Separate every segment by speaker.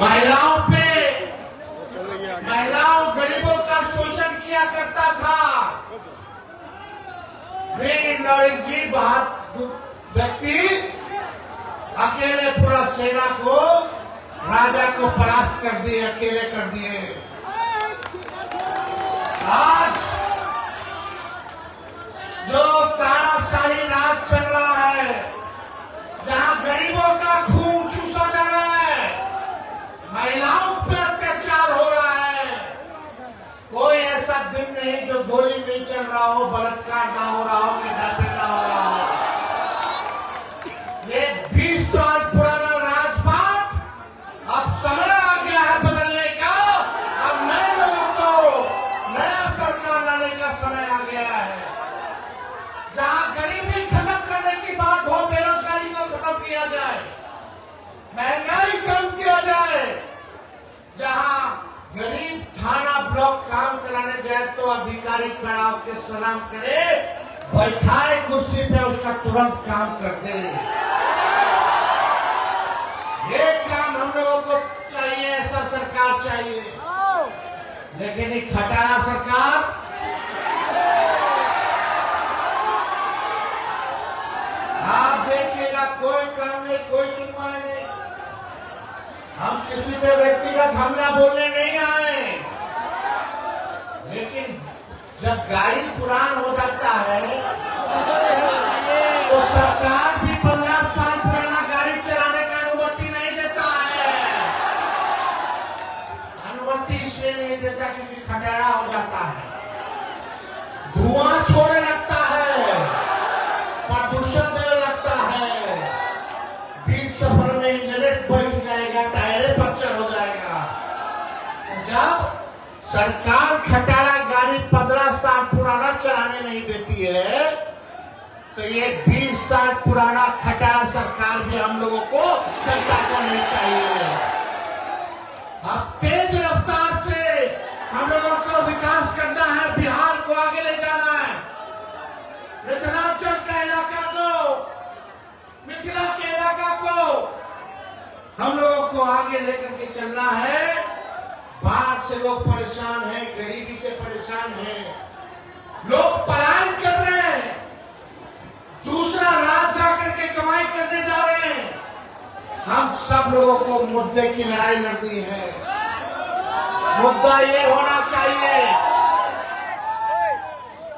Speaker 1: महिलाओं पे, महिलाओं गरीबों का शोषण किया करता था। वे नौरंगजेब व्यक्ति अकेले पूरा सेना को, राजा को परास्त कर दिए, अकेले कर दिए। आज जो तानाशाही राज चल रहा है, जहां गरीबों का खून चूसा जा रहा है, महिलाओं पर अत्याचार हो रहा है, कोई ऐसा दिन नहीं जो गोली नहीं चल रहा हो, बलात्कार ना हो रहा हो, किडनैपिंग ना हो रहा हो। ये 20 साल पुराना राजपाट, अब समय आ गया है बदलने का। अब नए लोगों को नया सरकार लाने का समय आ गया है, जहां गरीबी खत्म करने की बात हो, बेरोजगारी को खत्म किया जाए, महंगाई कम किया जाए, जहां गरीब थाना ब्लॉक काम कराने जाए तो अधिकारी खड़ा होकर सलाम करे, बैठाए कुर्सी पे, उसका तुरंत काम कर दे। ये काम हम लोगों को चाहिए, ऐसा सरकार चाहिए। लेकिन ये खटारा सरकार आप देखिएगा, कोई काम नहीं, कोई सुनवाई नहीं। हम किसी पे व्यक्तिगत हमला बोलने नहीं आए, लेकिन जब गाड़ी पुरान हो जाता है तो सरकार भी 15 साल पुराना गाड़ी चलाने का अनुमति नहीं देता है। अनुमति इसलिए नहीं देता क्योंकि खटारा हो जाता है, धुआं छोड़ने लगता है, प्रदूषण देने लगता है, बीच सफर में इंजन बैठ जाएगा, टायरे पंचर हो जाएगा। जब सरकार खटारा गाड़ी 15 साल पुराना चलाने नहीं देती है, तो ये 20 साल पुराना खटारा सरकार भी हम लोगों को, जनता को नहीं चाहिए। अब तेज रफ्तार से हम लोगों को विकास करना है, बिहार को आगे ले जाना है, मिथिलांचल का इलाका को, मिथिला के इलाका को हम लोगों को आगे लेकर के चलना है। बाहर से लोग परेशान हैं, गरीबी से परेशान हैं, लोग पलायन कर रहे हैं, दूसरा राज्य जाकर के कमाई करने जा रहे हैं। हम सब लोगों को मुद्दे की लड़ाई लड़नी है। मुद्दा ये होना चाहिए,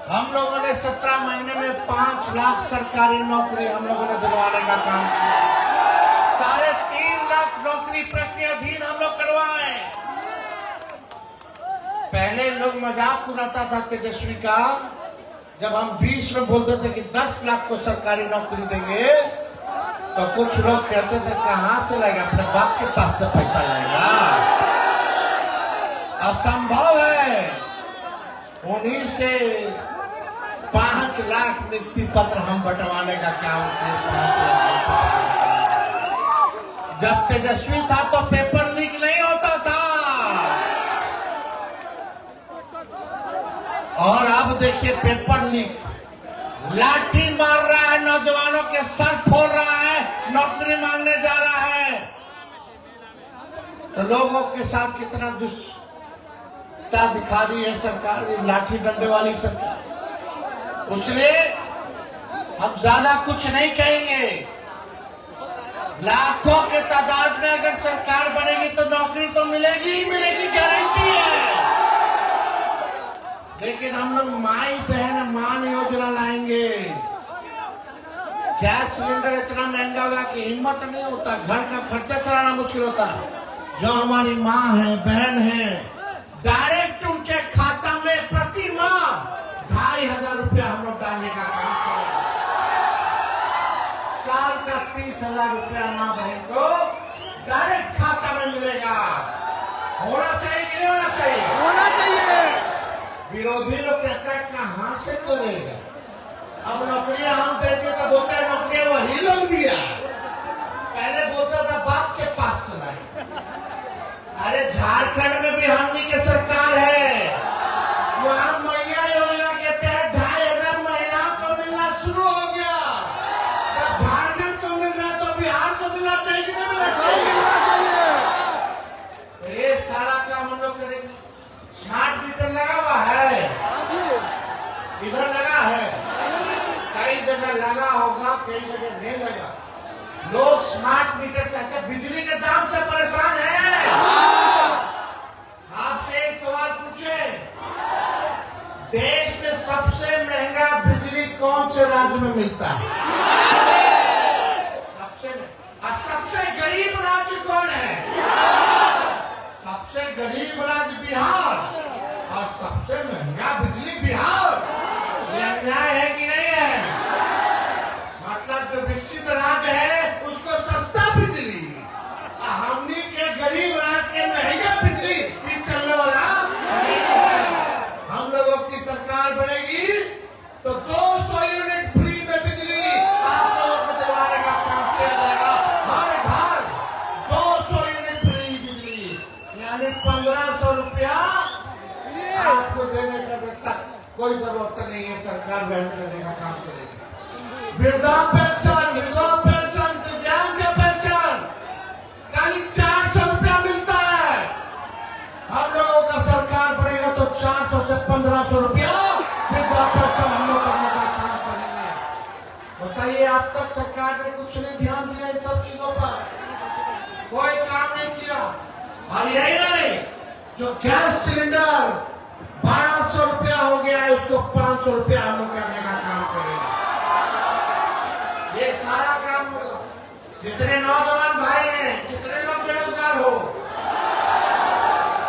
Speaker 1: हम लोगों ने 17 महीने में 5 लाख सरकारी नौकरी हम लोगों ने दिलवाने का काम किया। 3.5 लाख नौकरी प्रक्रियाधीन हम लोग करवाए। पहले लोग मजाक उड़ाता था तेजस्वी का, जब हम 20 में बोलते थे कि 10 लाख को सरकारी नौकरी देंगे, तो कुछ लोग कहते थे कहां से लाएगा, अपने बाप के पास से पैसा लाएगा, असंभव है। उन्हीं से 5 लाख नियुक्ति पत्र हम बंटवाने का काम किए। 5 लाख जब तेजस्वी था तो पेपर लीक नहीं होता था, और अब देखिए पेपर लीक, लाठी मार रहा है, नौजवानों के सर फोड़ रहा है, नौकरी मांगने जा रहा है। तो लोगों के साथ कितना दुष्टता दिखा रही है सरकार, ये लाठी डंडे वाली सरकार। इसलिए हम ज्यादा कुछ नहीं कहेंगे। लाखों के तादाद में अगर सरकार बनेगी तो नौकरी तो मिलेगी ही मिलेगी, गारंटी है। लेकिन हम लोग माई बहन मान योजना लाएंगे। गैस सिलेंडर इतना महंगा होगा कि हिम्मत नहीं होता, घर का खर्चा चलाना मुश्किल होता। जो हमारी माँ है, बहन है, डायरेक्ट उनके खाता में प्रति माह 2,500 रुपया हम लोग डालने का काम करेंगे। साल का 30,000 रुपया माँ बहन को डायरेक्ट खाता में मिलेगा। होना चाहिए कि नहीं होना चाहिए?
Speaker 2: होना चाहिए।
Speaker 1: विरोधी लोग कहते हैं कहां से करेगा, अब नौकरियां हम देते तो बोलता है नौकरियां वही लोग दिया। पहले बोलता था बाप के पास चलाई। अरे झारखंड में भी हमनी के सरकार है, वहां मैया योजना के तहत 2,500 महिलाओं को मिलना शुरू हो गया। जब झारखंड को मिल रहा है तो बिहार को मिलना चाहिए कि नहीं मिलना चाहिए? जगह लगा होगा, कई जगह नहीं लगा। लोग स्मार्ट मीटर से, अच्छा बिजली के दाम से परेशान हैं। आपसे एक सवाल पूछे, देश में सबसे महंगा बिजली कौन से राज्य में मिलता है? सबसे गरीब राज्य कौन है? सबसे गरीब राज्य बिहार, और सबसे महंगा बिजली बिहार। ये अन्याय है कि नहीं है? मतलब जो विकसित राज्य है उसको सस्ता बिजली, हमनी के गरीब राज्य के महंगा बिजली, ये चलने वाला नहीं है। हम लोगों की सरकार बनेगी तो 200 यूनिट फ्री में बिजली आप लोगों को दिलवाने का काम किया जाएगा। हर घर 200 यूनिट फ्री बिजली, यानी 1500 रुपया आपको देने का कोई जरूरत नहीं है। सरकार वहन करने का काम करेगी। वृद्धा पेंशन, विधवा पेंशन, दिव्यांग पेंशन खाली 400 रुपया मिलता है। हम लोगों का सरकार बनेगा तो 400 से 1500 रुपया विधवा पेंशन हम लोग करने का काम करेंगे। बताइए, अब तक सरकार ने कुछ नहीं ध्यान दिया इन सब चीजों पर, कोई काम नहीं किया। और यही नहीं, जो गैस सिलेंडर 1200 रुपया हो गया है, उसको 500 रुपया हम लोग करने का काम करेंगे। ये सारा काम होगा। जितने नौजवान भाई हैं, कितने लोग बेरोजगार हो,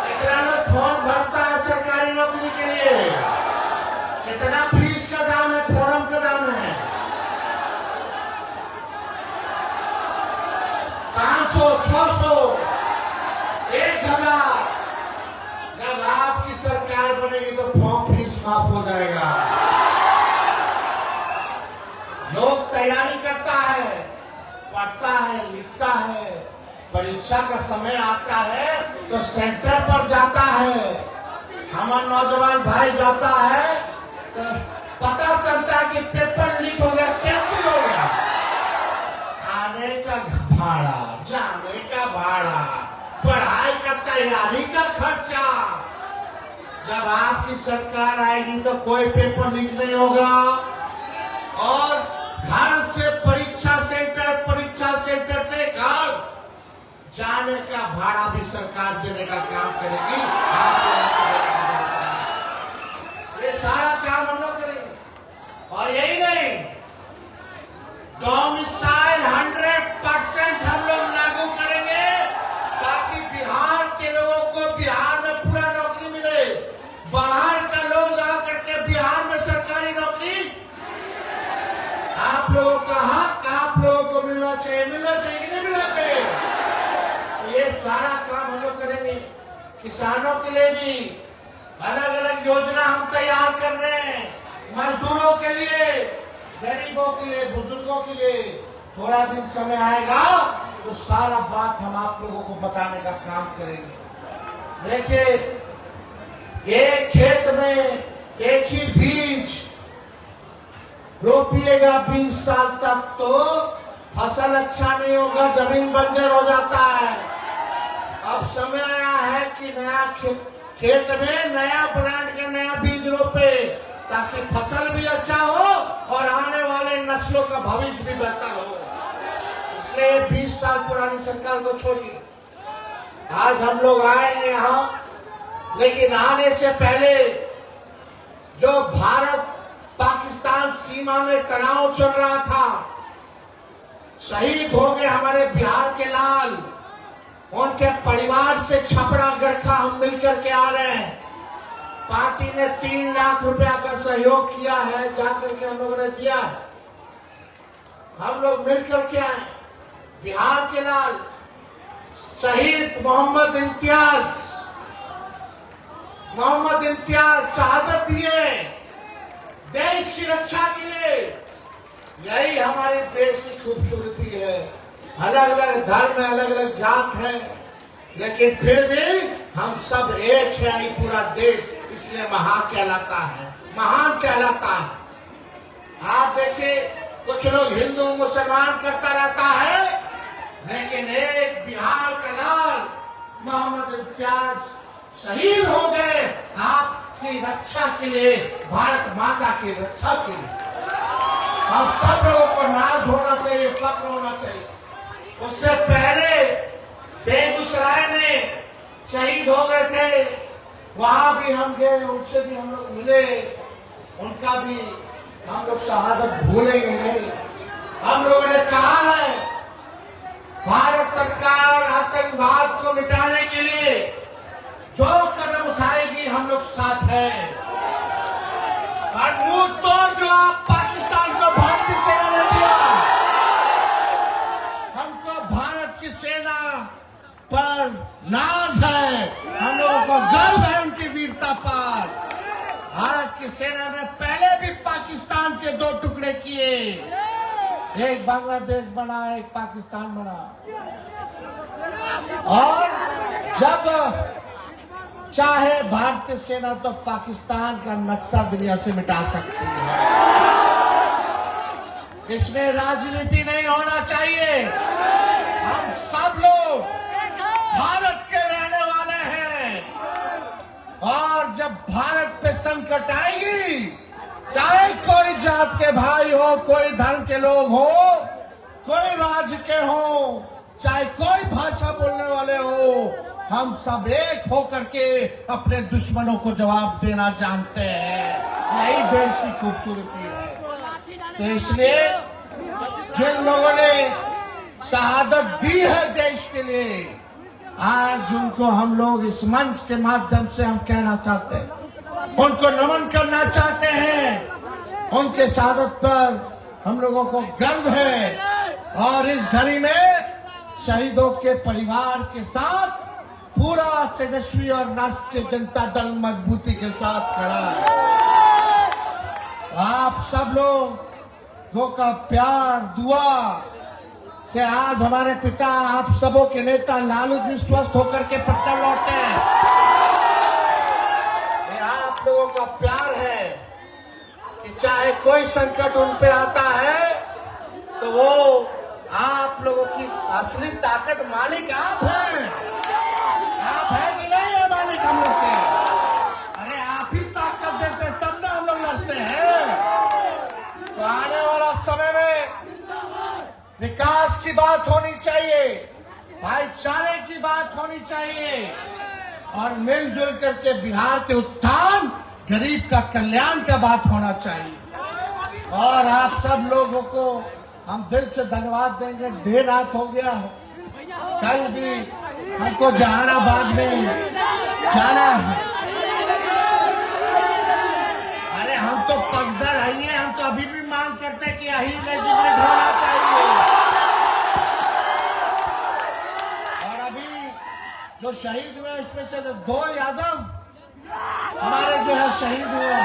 Speaker 1: कितना लोग फॉर्म भरता है सरकारी नौकरी के लिए, कितना फीस का दाम है, फॉर्म का दाम है 500, 600, 1000। जब आपकी सरकार बनेगी तो फॉर्म फीस माफ हो जाएगा। लोग तैयारी करता है, पढ़ता है, लिखता है, परीक्षा का समय आता है तो सेंटर पर जाता है। हमारा नौजवान भाई जाता है तो पता चलता है कि पेपर लीक हो गया, कैंसिल हो गया। आने का भाड़ा, जाने का भाड़ा, पढ़ाई का तैयारी का खर्चा। जब आपकी सरकार आएगी तो कोई पेपर लीक नहीं होगा, और घर से परीक्षा सेंटर से घर जाने का भाड़ा भी सरकार देने का काम करेगी। ये सारा काम हम लोग करेंगे। और यही नहीं, डोमिसाइल 100% हम लोग लागू करेंगे, ताकि बिहार के लोगों को बिहार में पूरा नौकरी मिले। बाहर का लोग आकर के बिहार में सरकारी नौकरी, आप लोगों का हक आप लोगों को मिलना चाहिए कि नहीं मिलना चाहिए। तो ये सारा काम हम लोग करेंगे। किसानों के लिए भी अलग अलग योजना हम तैयार कर रहे हैं, मजदूरों के लिए, गरीबों के लिए, बुजुर्गों के लिए। थोड़ा दिन समय आएगा तो सारा बात हम आप लोगों को बताने का काम करेंगे। देखिए, एक खेत में एक ही बीज रोपिएगा 20 साल तक तो फसल अच्छा नहीं होगा, जमीन बंजर हो जाता है। अब समय आया है कि नया खेत में नया ब्रांड का नया बीज रोपे, ताकि फसल भी अच्छा हो और आने वाले नस्लों का भविष्य भी बेहतर हो। इसलिए 20 साल पुरानी सरकार को छोड़िए। आज हम लोग आए हैं यहाँ, लेकिन आने से पहले जो भारत पाकिस्तान सीमा में तनाव चल रहा था, शहीद हो गए हमारे बिहार के लाल, उनके परिवार से छपरा गरखा हम मिलकर के आ रहे हैं। पार्टी ने 3 लाख रुपया का सहयोग किया है, जाकर के हम लोगों ने दिया। हम लोग मिलकर के आए। बिहार के लाल शहीद मोहम्मद इम्तियाज शहादत दिए देश की रक्षा के लिए। यही हमारे देश की खूबसूरती है। अलग अलग धर्म है, अलग अलग जात है, लेकिन फिर भी हम सब एक है। ये पूरा देश इसलिए महान कहलाता है। आप देखिए, कुछ लोग हिंदू मुसलमान करता रहता है, लेकिन एक बिहार का लाल मोहम्मद इम्तियाज शहीद हो गए आपकी रक्षा के लिए, भारत माता की रक्षा के लिए। हम सब लोगों को नाज होना चाहिए, फक्र होना चाहिए। उससे पहले बेगूसराय में शहीद हो गए थे, वहां भी हम गए, उनसे भी हम लोग मिले, उनका भी हम लोग शहादत भूलेंगे नहीं। हम लोगों ने कहा है भारत सरकार आतंकवाद को मिटाने के लिए जो कदम उठाएगी हम लोग साथ हैं। और मुंह तोड़ जवाब पाकिस्तान को भारतीय सेना ने दिया। हमको भारत की सेना पर नाज है, हम लोगों को गर्व है उनकी वीरता पर। भारत की सेना ने पहले भी पाकिस्तान के दो टुकड़े किए, एक बांग्लादेश बना, एक पाकिस्तान बना। और जब चाहे भारतीय सेना तो पाकिस्तान का नक्शा दुनिया से मिटा सकती है। इसमें राजनीति नहीं होना चाहिए। हम सब लोग भारत के रहने वाले हैं, और जब भारत पे संकट आएगी, चाहे कोई जात के भाई हो, कोई धर्म के लोग हो, कोई राज्य के हो, चाहे कोई भाषा बोलने वाले हो, हम सब एक होकर के अपने दुश्मनों को जवाब देना जानते हैं। यही देश की खूबसूरती है। तो इसलिए जिन लोगों ने शहादत दी है देश के लिए, आज उनको हम लोग इस मंच के माध्यम से हम कहना चाहते हैं, उनको नमन करना चाहते हैं। उनके शहादत पर हम लोगों को गर्व है, और इस घड़ी में शहीदों के परिवार के साथ पूरा तेजस्वी और राष्ट्रीय जनता दल मजबूती के साथ खड़ा है। आप सब लोगों का प्यार, दुआ से आज हमारे पिता, आप सबों के नेता लालू जी स्वस्थ होकर के पटना लौटे हैं। ये आप लोगों का प्यार है कि चाहे कोई संकट उन पे आता है तो वो आप लोगों की असली ताकत मालिक आप हैं। आप है कि नहीं है मालिक हम लोग के? अरे आप ही ताकत देते तब ना हम लोग लड़ते हैं। तो आने वाला समय में विकास की बात होनी चाहिए, भाईचारे की बात होनी चाहिए, और मिलजुल करके बिहार के उत्थान, गरीब का कल्याण का बात होना चाहिए। और आप सब लोगों को हम दिल से धन्यवाद देंगे। देर रात हो गया है, कल भी हमको जहानाबाद में जाना है। अरे हम तो पगडर हैं, हम तो अभी भी मांग करते हैं कि यही रेजिमेंट होना चाहिए। और अभी जो शहीद हुए उसमें से 2 यादव हमारे जो है शहीद हुए।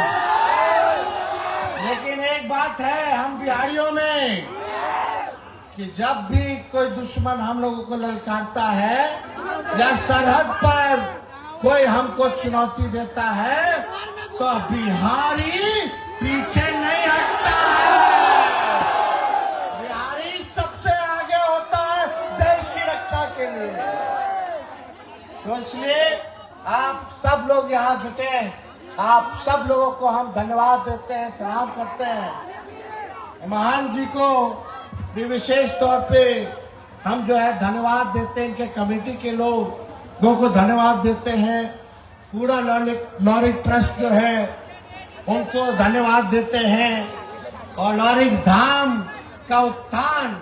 Speaker 1: लेकिन एक बात है हम बिहारियों में, कि जब भी कोई दुश्मन हम लोगों को ललकारता है या सरहद पर कोई हमको चुनौती देता है, तो बिहारी पीछे नहीं हटता है। बिहारी सबसे आगे होता है देश की रक्षा के लिए। तो इसलिए आप सब लोग यहाँ जुटे हैं, आप सब लोगों को हम धन्यवाद देते हैं, सलाम करते हैं। महान जी को भी विशेष तौर पे हम जो है धन्यवाद देते हैं, इनके कमेटी के लोगों को धन्यवाद देते हैं, पूरा लॉरी ट्रस्ट जो है उनको धन्यवाद देते हैं। और लॉरी धाम का उत्थान,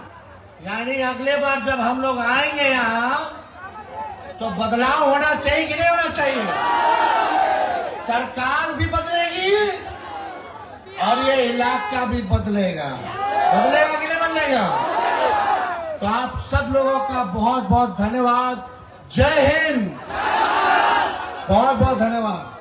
Speaker 1: यानी अगले बार जब हम लोग आएंगे यहाँ तो बदलाव होना चाहिए कि नहीं होना चाहिए? सरकार भी बदलेगी और ये इलाका भी बदलेगा कि नहीं बदलेगा? तो आप सब लोगों का बहुत बहुत धन्यवाद। जय हिंद, बहुत बहुत धन्यवाद।